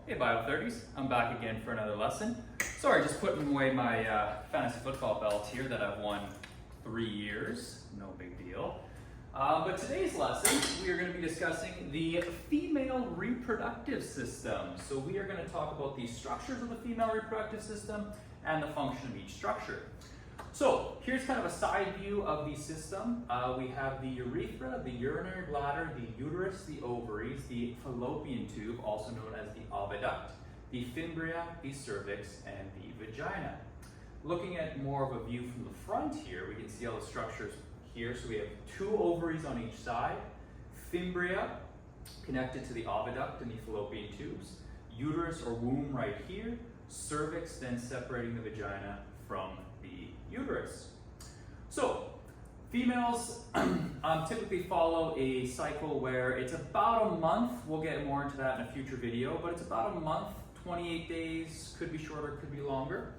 Hey Bio30s, I'm back again for another lesson. Sorry, just putting away my fantasy football belt here that I've won 3 years, no big deal. But today's lesson, we are going to be discussing the female reproductive system. So we are going to talk about the structures of the female reproductive system and the function of each structure. So here's kind of a side view of the system. We have the urethra, the urinary bladder, the uterus, the ovaries, the fallopian tube, also known as the oviduct, the fimbria, the cervix, and the vagina. Looking at more of a view from the front here, we can see all the structures here. So we have 2 ovaries on each side, fimbria connected to the oviduct and the fallopian tubes, uterus or womb right here, cervix then separating the vagina from the uterus. So females typically follow a cycle where it's about a month. We'll get more into that in a future video, but it's about a month, 28 days, could be shorter, could be longer,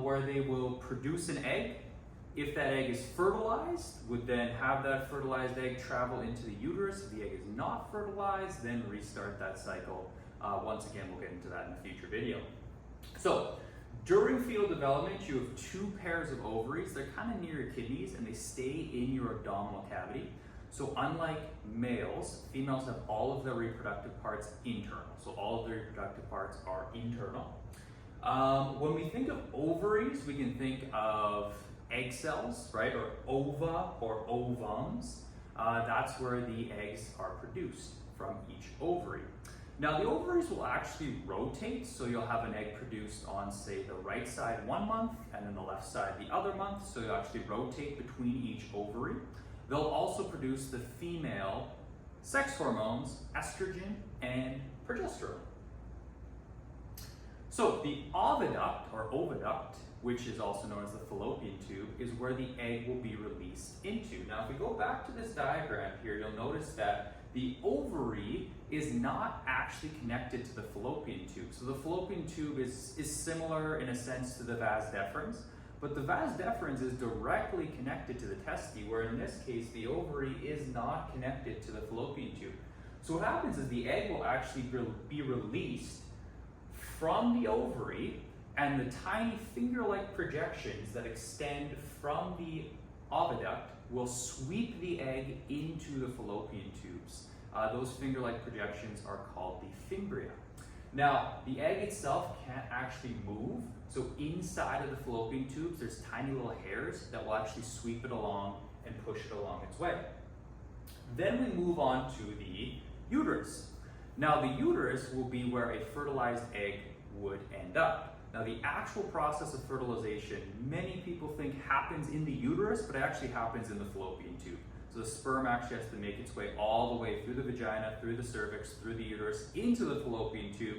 where they will produce an egg. If that egg is fertilized, would then have that fertilized egg travel into the uterus. If the egg is not fertilized, then restart that cycle. Once again, we'll get into that in a future video. So during fetal development, you have 2 pairs of ovaries. They're kind of near your kidneys and they stay in your abdominal cavity. So unlike males, females have all of their reproductive parts internal. So all of their reproductive parts are internal. When we think of ovaries, we can think of egg cells, right? Or ova or ovums. That's where the eggs are produced from each ovary. Now the ovaries will actually rotate, so you'll have an egg produced on, say, the right side 1 month and then the left side the other month, so you'll actually rotate between each ovary. They'll also produce the female sex hormones, estrogen and progesterone. So the oviduct or oviduct, which is also known as the fallopian tube, is where the egg will be released into. Now if we go back to this diagram here, you'll notice that the ovary is not actually connected to the fallopian tube. So the fallopian tube is similar in a sense to the vas deferens, but the vas deferens is directly connected to the testes, where in this case the ovary is not connected to the fallopian tube. So what happens is the egg will actually be released from the ovary, and the tiny finger-like projections that extend from the oviduct will sweep the egg into the fallopian tubes. Those finger-like projections are called the fimbria. Now, the egg itself can't actually move, so inside of the fallopian tubes, there's tiny little hairs that will actually sweep it along and push it along its way. Then we move on to the uterus. Now, the uterus will be where a fertilized egg would end up. Now the actual process of fertilization, many people think happens in the uterus, but it actually happens in the fallopian tube. So the sperm actually has to make its way all the way through the vagina, through the cervix, through the uterus, into the fallopian tube,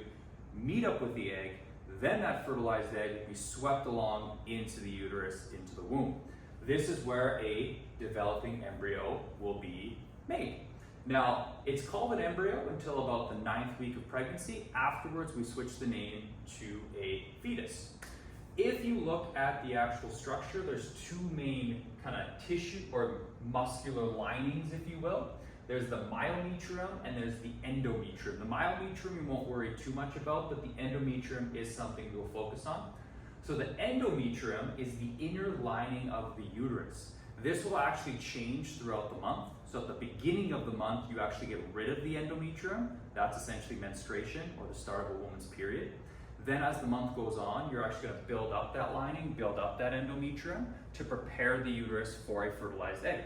meet up with the egg, then that fertilized egg will be swept along into the uterus, into the womb. This is where a developing embryo will be made. Now, it's called an embryo until about the 9th week of pregnancy. Afterwards, we switch the name to a fetus. If you look at the actual structure, there's 2 main kind of tissue or muscular linings, if you will. There's the myometrium and there's the endometrium. The myometrium we won't worry too much about, but the endometrium is something we'll focus on. So the endometrium is the inner lining of the uterus. This will actually change throughout the month. So at the beginning of the month, you actually get rid of the endometrium. That's essentially menstruation or the start of a woman's period. Then as the month goes on, you're actually going to build up that lining, build up that endometrium to prepare the uterus for a fertilized egg.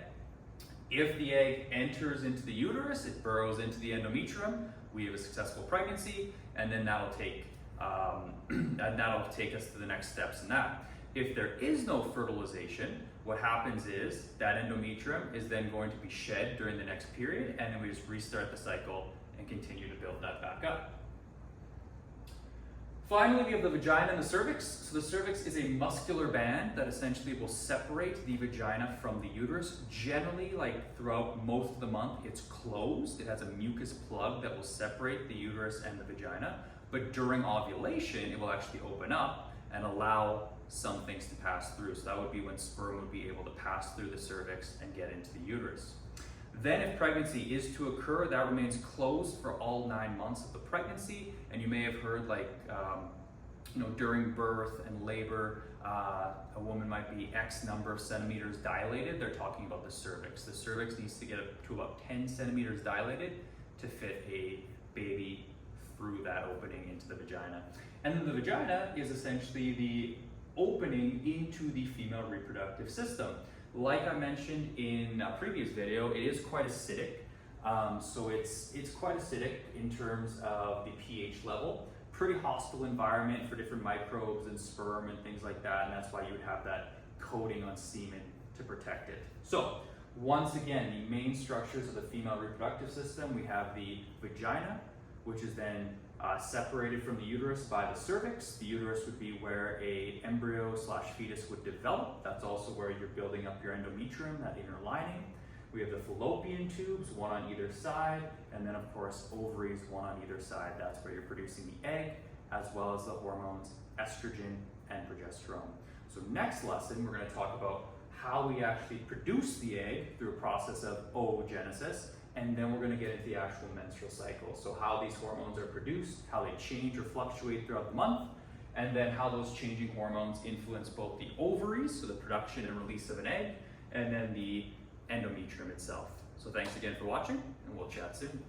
If the egg enters into the uterus, it burrows into the endometrium, we have a successful pregnancy, and then that'll take us to the next steps in that. If there is no fertilization, what happens is that endometrium is then going to be shed during the next period, and then we just restart the cycle and continue to build that back up. Finally, we have the vagina and the cervix. So the cervix is a muscular band that essentially will separate the vagina from the uterus. Generally, like throughout most of the month, it's closed. It has a mucus plug that will separate the uterus and the vagina. But during ovulation, it will actually open up and allow some things to pass through. So that would be when sperm would be able to pass through the cervix and get into the uterus. Then if pregnancy is to occur, that remains closed for all 9 months of the pregnancy. And you may have heard during birth and labor, a woman might be X number of centimeters dilated. They're talking about the cervix. The cervix needs to get up to about 10 centimeters dilated to fit a baby through that opening into the vagina. And then the vagina is essentially the opening into the female reproductive system. Like I mentioned in a previous video, it is quite acidic. So it's quite acidic in terms of the pH level. Pretty hostile environment for different microbes and sperm and things like that, and that's why you would have that coating on semen to protect it. So once again, the main structures of the female reproductive system, we have the vagina, which is then separated from the uterus by the cervix. The uterus would be where a embryo/fetus would develop. That's also where you're building up your endometrium, that inner lining. We have the fallopian tubes, one on either side, and then of course ovaries, one on either side. That's where you're producing the egg, as well as the hormones estrogen and progesterone. So next lesson, we're going to talk about how we actually produce the egg through a process of oogenesis, and then we're going to get into the actual menstrual cycle. So how these hormones are produced, how they change or fluctuate throughout the month, and then how those changing hormones influence both the ovaries, so the production and release of an egg, and then the endometrium itself. So thanks again for watching, and we'll chat soon.